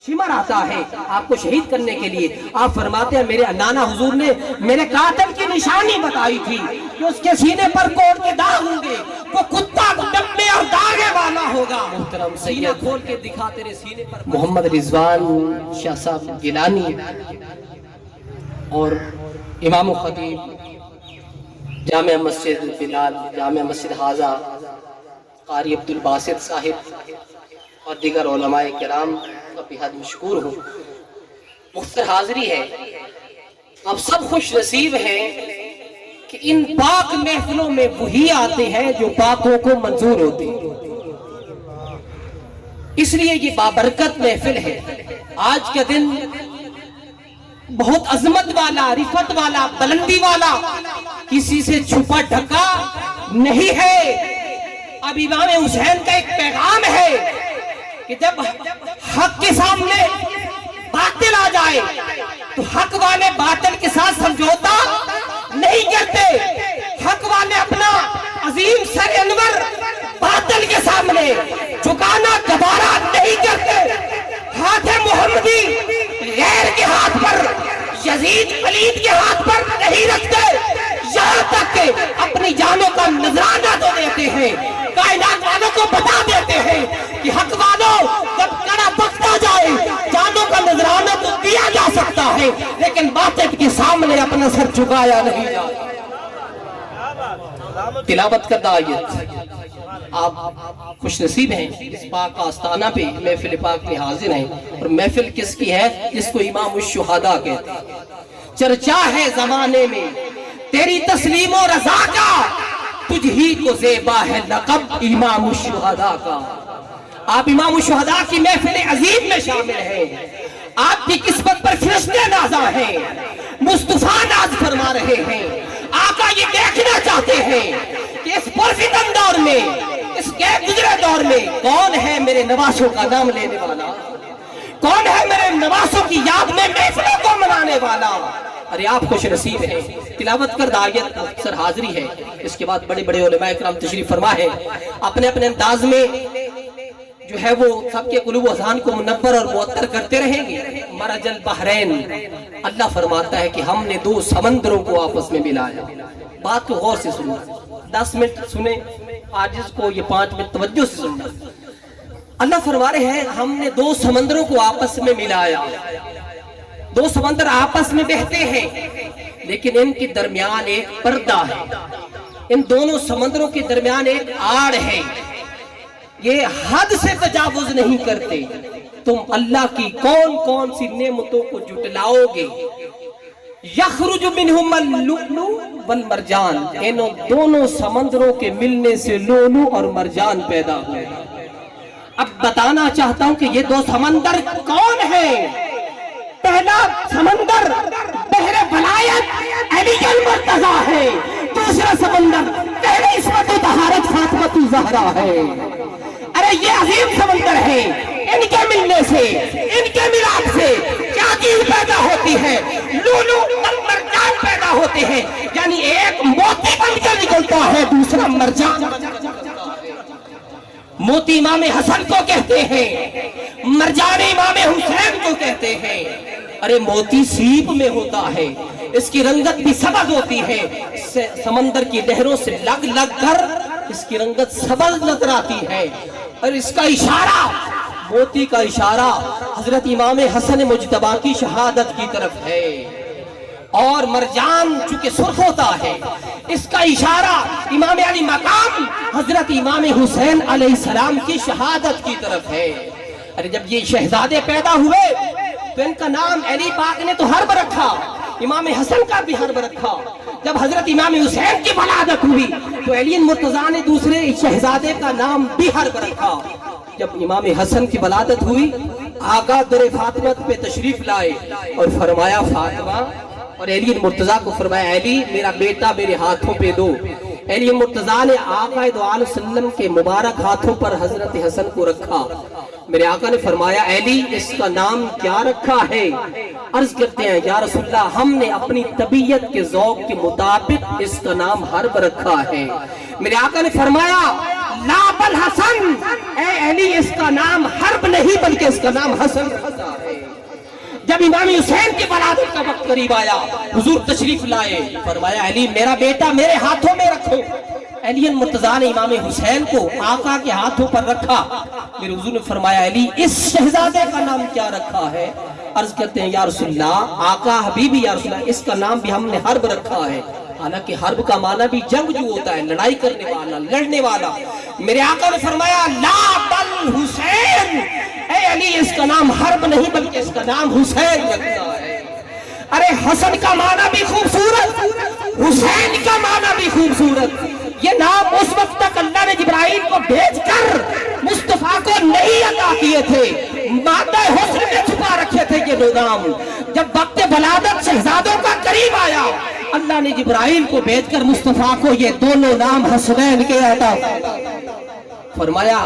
شمر آتا ہے آپ کو شہید کرنے کے لیے. آپ فرماتے ہیں میرے نانا حضور نے میرے قاتل کی نشانی بتائی تھی کہ اس کے سینے پر کوڑ کے داغ ہوں گے, وہ کتا ڈبے اور داغے والا ہوگا. محترم سینہ کھول کے دکھا تیرے سینے پر. محمد رضوان شاہ صاحب گیلانی اور امام و خطیب جامع مسجد بلال, جامع مسجد حاضہ, قاری عبدالباسط صاحب اور دیگر علماء کرام کا بہت مشکور ہوں. مختصر حاضری ہے, اب سب خوش نصیب ہیں کہ ان پاک محفلوں میں وہی آتے ہیں جو پاکوں کو منظور ہوتے ہیں. اس لیے یہ بابرکت محفل ہے. آج کا دن بہت عظمت والا, رفت والا, بلندی والا, کسی سے چھپا ڈھکا نہیں ہے. اب امام حسین کا ایک پیغام ہے کہ جب حق کے سامنے باطل آ جائے تو حق والے باطل کے ساتھ سمجھوتا نہیں کرتے. حق والے اپنا عظیم سر انور باطل کے سامنے جھکانا گوارا نہیں کرتے. ہاتھ محمدی غیر کے ہاتھ پر, یزید پلید کے ہاتھ پر نہیں رکھتے, یہاں تک کہ اپنی جانوں کا نذرانہ تو دیتے ہیں, کائنات والوں کو بتا دیتے ہیں کہ حق والوں جب کڑا وقت آ جائے جانوں کا نذرانہ تو دیا جا سکتا ہے لیکن باطل کے سامنے اپنا سر جھکایا نہیں جاتا. تلاوت کردہ آیت. آپ خوش نصیب ہیں اس پاک آستانہ پہ محفل پاک میں حاضر ہیں. اور محفل کس کی ہے؟ جس کو امام الشہداء کہتے ہیں. چرچا ہے زمانے میں تیری تسلیم و رضا کا, تجھ ہی کو زیبا ہے لقب امام الشہداء کا. آپ امام الشہداء کی محفل عظیم میں شامل ہیں. آپ کی قسمت پر فرشتے نازا ہیں, مصطفیٰ ناز فرما رہے ہیں. آقا یہ دیکھنا چاہتے ہیں کہ اس پرفتن دور میں, اس غیر گزرے دور میں کون ہے میرے نواسوں کا نام لینے والا, کون ہے میرے نواسوں کی یاد میں محفلوں کو منانے والا. ارے آپ خوش نصیب ہیں. تلاوت کردہ آیت مختصر حاضری ہے. اس کے بعد بڑے بڑے علماء کرام تشریف فرما ہے, اپنے اپنے انداز میں جو ہے وہ سب کے قلوب و اذہان کو منور اور معطر کرتے رہیں گے. مرج البحرین, اللہ فرماتا ہے کہ ہم نے دو سمندروں کو آپس میں ملایا. بات کو غور سے سننا, 10 منٹ سنیں, عاجز کو یہ 5 منٹ توجہ سے سننا. اللہ فرما رہے ہیں ہم نے دو سمندروں کو آپس میں ملایا. دو سمندر آپس میں بہتے ہیں لیکن ان کے درمیان ایک پردہ ہے. ان دونوں سمندروں کے درمیان ایک آڑ ہے. یہ حد سے تجاوز نہیں کرتے. تم اللہ کی کون کون سی نعمتوں کو جھٹلاؤ گے. یخرج منہم اللؤلؤ والمرجان, ان دونوں سمندروں کے ملنے سے لؤلؤ اور مرجان پیدا ہوئے. اب بتانا چاہتا ہوں کہ یہ دو سمندر کون ہیں. پہلا سمندر بحر ولایت علی المرتضیٰ ہے. دوسرا سمندر بحر عصمت و طہارت فاطمہ الزہرا ہے. ارے یہ عظیم سمندر ہے. ان کے ملنے سے, ان کے ملاپ سے کیا چیز پیدا ہوتی ہے؟ لؤلؤ اور مرجان پیدا ہوتے ہیں. یعنی ایک موتی بن کر نکلتا ہے, دوسرا مرجان. موتی امام حسن کو کہتے ہیں, مرجان امام حسین کو کہتے ہیں. ارے موتی سیپ میں ہوتا ہے, اس کی رنگت بھی سبز ہوتی ہے. سمندر کی لہروں سے لگ لگ کر اس کی رنگت سبز نظر آتی ہے. اور اس کا اشارہ, موتی کا اشارہ حضرت امام حسن مجتبی کی شہادت کی طرف ہے. اور مرجان چونکہ سرخ ہوتا ہے, اس کا اشارہ امام علی مقام حضرت امام حسین علیہ السلام کی شہادت کی طرف ہے. ارے جب یہ شہزادے پیدا ہوئے تو ان کا نام علی پاک نے تو حرب رکھا, امام حسن کا بھی حرب رکھا. جب حضرت امام حسین کی ولادت ہوئی تو علی مرتضیٰ نے دوسرے شہزادے کا نام بھی حرب رکھا. جب امام حسن کی ولادت ہوئی آقا در فاطمت پہ تشریف لائے اور فرمایا فاطمہ, اور علی مرتضیٰ کو فرمایا علی میرا بیٹا میرے ہاتھوں پہ دو. علی مرتضیٰ نے آقا دو علیہ وسلم کے مبارک ہاتھوں پر حضرت حسن کو رکھا. میرے آقا نے فرمایا علی اس کا نام کیا رکھا ہے؟ عرض کرتے ہیں یا رسول اللہ ہم نے اپنی طبیعت کے ذوق کے مطابق اس کا نام حرب رکھا ہے. میرے آقا نے فرمایا لا بل حسن، اے علی اس کا نام حرب نہیں بلکہ اس کا نام حسن رکھا ہے۔ جب امام حسین کی ولادت کا وقت قریب آیا، حضور تشریف لائے، فرمایا علی میرا بیٹا میرے ہاتھوں میں رکھو۔ علی المرتضیٰ نے امام حسین کو آقا کے ہاتھوں پر رکھا۔ میرے حضور نے فرمایا علی اس شہزادے کا نام کیا رکھا ہے؟ عرض کرتے ہیں یا رسول اللہ، آقا حبیبی یا رسول اللہ، اس کا نام بھی ہم نے حرب رکھا ہے۔ حالانکہ حرب کا معنی بھی جنگ جو ہوتا ہے، لڑائی کرنے والا، لڑنے والا۔ میرے آقا نے فرمایا لا بل حسین، اے علی اس کا نام حرب نہیں بلکہ اس کا نام حسین رکھنا ہے۔ ارے حسن کا معنی بھی خوبصورت، حسین کا معنی بھی خوبصورت۔ یہ نام اس وقت تک اللہ نے جبرائیل کو بھیج کر مصطفیٰ کو نہیں عطا کیے تھے، مادہ حسن میں چھپا رکھے تھے یہ دو نام۔ جب وقت ولادت شہزادوں کا قریب آیا، اللہ نے جبرائیل کو بھیج کر مصطفیٰ کو یہ دونوں نام حسنین کے عطا فرمایا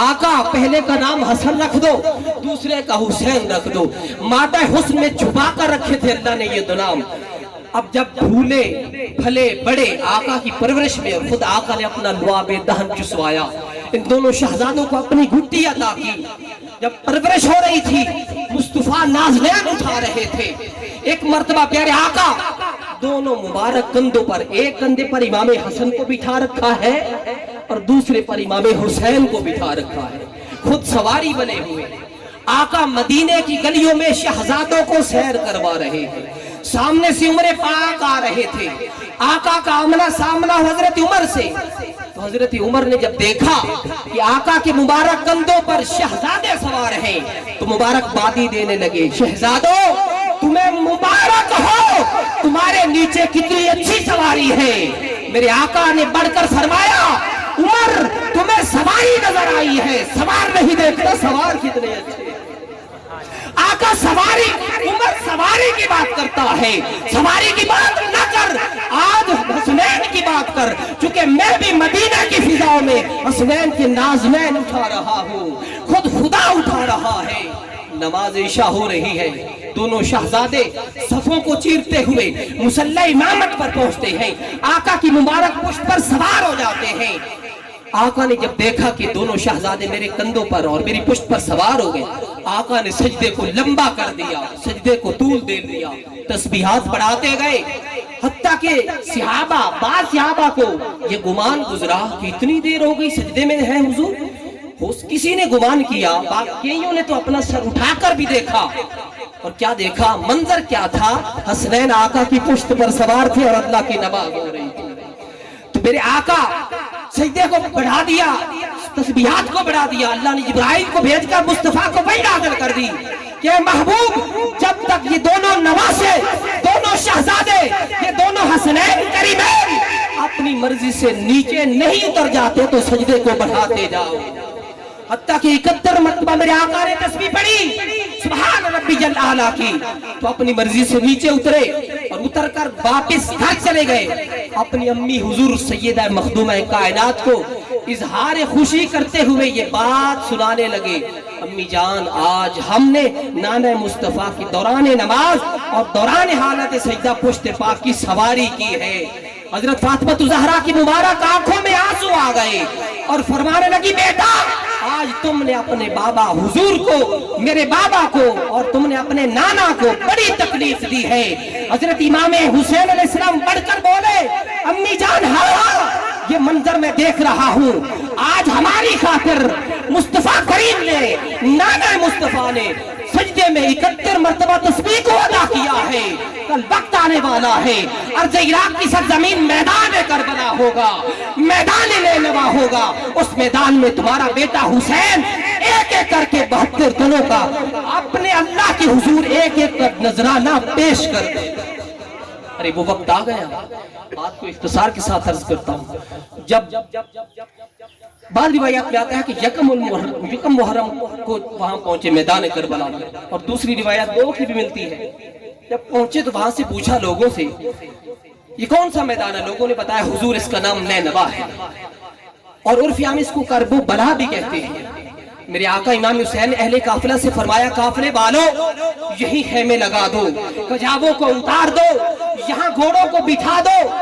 آقا پہلے کا نام حسن رکھ دو، دوسرے کا حسین رکھ دو۔ مادہ حسن میں چھپا کر رکھے تھے اللہ نے یہ دو نام۔ اب جب بھولے پھلے بڑے آقا کی پرورش میں، خود آقا نے اپنا لعاب دہن چسوایا، ان دونوں شہزادوں کو اپنی گھٹی عطا کی۔ جب پرورش ہو رہی تھی، مصطفیٰ نازنین اٹھا رہے تھے۔ ایک مرتبہ پیارے آقا دونوں مبارک کندھوں پر، ایک کندھے پر امام حسن کو بٹھا رکھا ہے اور دوسرے پر امام حسین کو بٹھا رکھا ہے، خود سواری بنے ہوئے۔ آقا مدینے کی گلیوں میں شہزادوں کو سیر کروا رہے ہیں، سامنے سے عمر پاک آ رہے تھے۔ آقا کا آمنا سامنا حضرت عمر سے، تو حضرت عمر نے جب دیکھا کہ آقا کے مبارک کندھوں پر شہزادے سوار ہیں تو مبارک بادی دینے لگے، شہزادوں تمہیں مبارک ہو، تمہارے نیچے کتنی اچھی سواری ہے۔ میرے آقا نے بڑھ کر فرمایا عمر تمہیں سواری نظر آئی ہے، سوار نہیں دیکھتا سوار کتنے اچھے۔ آقا سواری، عمر سواری کی بات کرتا ہے، سواری کی بات نہ کر، آج حسنین کی بات کر، چونکہ میں بھی مدینہ کی فضاؤں میں حسنین کے نازنین اٹھا رہا ہوں، خود خدا اٹھا رہا ہے۔ نماز عشاء ہو رہی ہے، دونوں شہزادے صفوں کو چیرتے ہوئے مصلی امامت پر پہنچتے ہیں، آقا کی مبارک پشت پر سوار ہو جاتے ہیں۔ آقا نے جب دیکھا کہ دونوں شہزادے میرے کندھوں پر اور میری پشت پر سوار ہو گئے، آقا نے سجدے کو لمبا کر دیا، سجدے کو طول دے دیا، تسبیحات بڑھاتے گئے، حتیٰ کہ صحابہ، بعض صحابہ کو یہ گمان گزرا کہ اتنی دیر ہو گئی سجدے میں ہے حضور۔ کسی نے گمان کیا، باقیوں نے تو اپنا سر اٹھا کر بھی دیکھا، اور کیا دیکھا، منظر کیا تھا، حسنین آقا کی پشت پر سوار تھے اور اللہ کی نماز ہو رہی تھی۔ تو میرے آقا سجدے کو بڑھا دیا، تسبیحات کو بڑھا دیا، اللہ نے جبرائیل کو بھیج کر مصطفیٰ کو وحی نازل کر دی کہ محبوب جب تک یہ دونوں نواسے، دونوں شہزادے، یہ دونوں حسنین کریمین اپنی مرضی سے نیچے نہیں اتر جاتے تو سجدے کو بڑھاتے جاؤ۔ حتیٰ کہ 71 مرتبہ میرے آقا نے تسبیح پڑھی سبحان ربی جل اعلیٰ کی، تو اپنی مرضی سے نیچے اترے اور اتر کر واپس گھر چلے گئے، اپنی امی حضور سیدہ مخدومہ کائنات کو اظہار خوشی کرتے ہوئے یہ بات سنانے لگے، امی جان آج ہم نے نانہ مصطفیٰ کی دوران نماز اور دوران حالت سجدہ پشت پاک کی سواری کی ہے۔ حضرت فاطمہ زہرا کی مبارک آنکھوں میں آنسو آ گئے اور فرمانے لگی بیٹا آج تم نے اپنے بابا حضور کو، میرے بابا کو اور تم نے اپنے نانا کو بڑی تکلیف دی ہے۔ حضرت امام حسین علیہ السلام بڑھ کر بولے امی جان ہاں یہ منظر میں دیکھ رہا ہوں، آج ہماری خاطر مصطفیٰ کریم نے، نانا مصطفیٰ نے سجدے میں 71 مرتبہ تسبیح کو ادا کیا ہے۔ کل وقت آنے والا ہے، ارض عراق کی سرزمین میدان کربلا ہوگا، میدان نینوا ہوگا، اس میدان میں تمہارا بیٹا حسین ایک ایک کر کے 72 دنوں کا اپنے اللہ کے حضور ایک ایک کر نذرانہ پیش کر دے۔ ارے وہ وقت آ گیا، بات کو اختصار کے ساتھ عرض کرتا ہوں۔ جب بعض روایات میں آتا ہے کہ یکم محرم کو وہاں پہنچے میدان کربلا میں، اور دوسری روایات دو کی بھی ملتی ہے۔ جب پہنچے تو وہاں سے پوچھا لوگوں سے یہ کون سا میدان ہے، لوگوں نے بتایا حضور اس کا نام نینوا ہے، اور عرف عام اس کو کربلا بھی کہتے ہیں۔ میرے آقا امام حسین اہل قافلہ سے فرمایا قافلے والوں یہی خیمے لگا دو، کجاووں کو اتار دو، یہاں گھوڑوں کو بٹھا دو،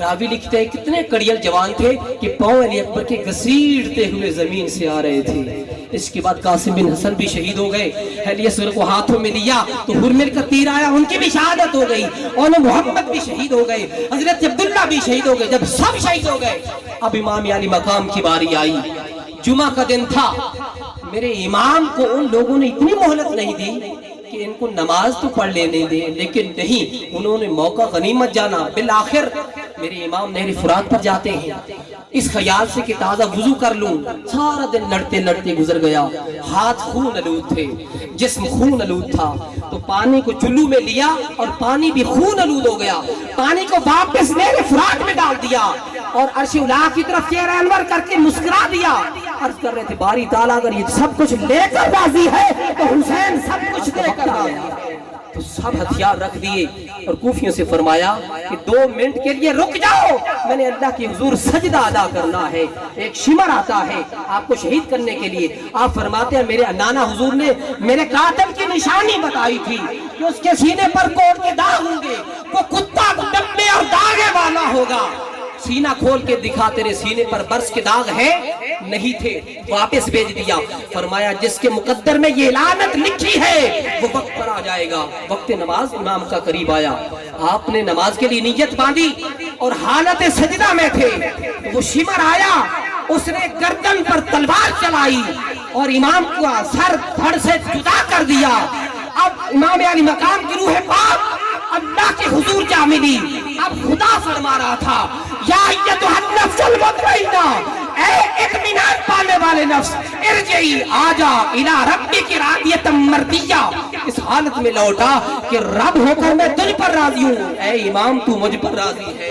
راوی لکھتے ہیں کتنے کڑیل جوان تھے کہ پاؤں علی اکبر کے گھسیٹتے ہوئے زمین سے آ رہے تھے۔ اس کے بعد قاسم بن حسن بھی شہید ہو گئے، اہل اسود کو ہاتھوں میں لیا تو ہرمل کا تیر آیا، ان کی بھی شہادت ہو گئی، اور محمد بھی شہید ہو گئے، حضرت عبداللہ بھی شہید ہو گئے۔ جب سب شہید ہو گئے اب امام علی مقام کی باری آئی۔ جمعہ کا دن تھا، میرے امام کو ان لوگوں نے اتنی مہلت نہیں دی کہ ان کو نماز تو پڑھ لینے دیں، لیکن نہیں، انہوں نے موقع غنیمت جانا۔ بالآخر میرے امام نہر فرات پر جاتے ہیں اس خیال سے کہ تازہ وضو کر لوں۔ سارا دن لڑتے لڑتے گزر گیا، ہاتھ خون آلود تھے، جسم خون آلود تھا، تو پانی کو چلو میں لیا اور پانی بھی خون آلود ہو گیا، پانی کو واپس نہر فرات میں ڈال دیا اور عرش اولیٰ کی طرف چہرہ انور کر کے مسکرا دیا۔ عرض کر رہے تھے باری تعالیٰ اگر یہ سب کچھ لے کر راضی ہے تو حسین سب کچھ دے کر راضی ہے۔ تو سب ہتھیار رکھ دیے اور کوفیوں سے فرمایا کہ 2 منٹ کے لیے رک جاؤ، میں نے اللہ کی حضور سجدہ ادا کرنا ہے۔ ایک شمر آتا ہے آپ کو شہید کرنے کے لیے، آپ فرماتے ہیں میرے نانا حضور نے میرے قاتل کی نشانی بتائی تھی کہ اس کے سینے پر کوڑ کے داغ ہوں گے، وہ کتا ڈبے اور داغے والا ہوگا۔ سینہ کھول کے دکھا، تیرے سینے پر برس کے داغ ہے؟ نہیں تھے، واپس بھیج دیا۔ فرمایا جس کے مقدر میں یہ لعنت لکھی ہے وہ وقت پر آ جائے گا۔ وقت نماز امام کا قریب آیا، آپ نے نماز کے لیے نیت باندھی اور حالت سجدہ میں تھے، وہ شمر آیا، اس نے گردن پر تلوار چلائی اور امام کو سر دھڑ سے جدا کر دیا۔ اب امام علی مقام کی روح پاک اللہ کے حضور جا ملی۔ اب خدا فرما رہا تھا یا ایتھا النفس المطمئنہ، اے اطمینان پانے والے نفس، ارجعی، آجا الی ربک راضیۃ مرضیہ، اس حالت میں لوٹا کہ رب ہو کر میں تجھ پر راضی ہوں، اے امام تو مجھ پر راضی ہے۔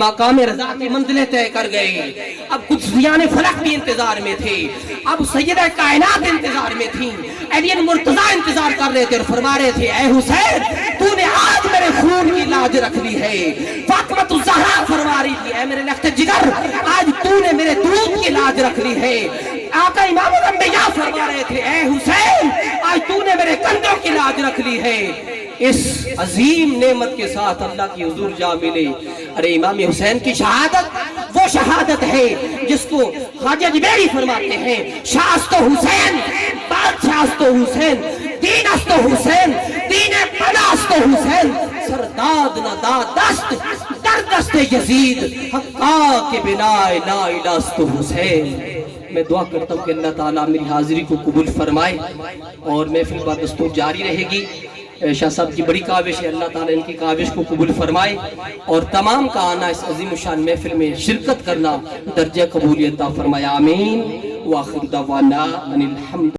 مقام رضا کی منزلیں طے کر گئے۔ اب کچھ ضیان فلک بھی انتظار میں تھے، اب سیدہ کائنات انتظار میں تھیں، علی مرتضیٰ انتظار کر رہے تھے اور فرما رہے تھے اے حسین تو نے آج میرے خون کی لاج رکھ لی ہے۔ فاطمہ الزہرا فرما رہی تھی اے میرے لخت جگر آج تو نے میرے دودھ کی لاج رکھ لی ہے۔ آقا امام الانبیاء فرما رہے تھے اے حسین آج تو نے میرے کندھوں کی لاج رکھ لی ہے۔ اس عظیم نعمت کے ساتھ اللہ کی حضور جا ملے۔ ارے امام حسین کی شہادت وہ شہادت ہے جس کو خواجہ جبیری فرماتے ہیں شاست حسین، بادشاست حسین، دین است حسین، دین پناست حسین، سرداد نہ دادست در دست یزید، حقا کے بنا لا الہ است حسین۔ میں دعا کرتا ہوں کہ اللہ تعالیٰ میری حاضری کو قبول فرمائے اور محفل بار دستور جاری رہے گی۔ شاہ صاحب کی بڑی کاوش ہے، اللہ تعالیٰ ان کی کاوش کو قبول فرمائے اور تمام کا آنا اس عظیم الشان محفل میں شرکت کرنا درجہ قبولیت عطا فرمائے، آمین۔ وآخر دعوانا ان الحمد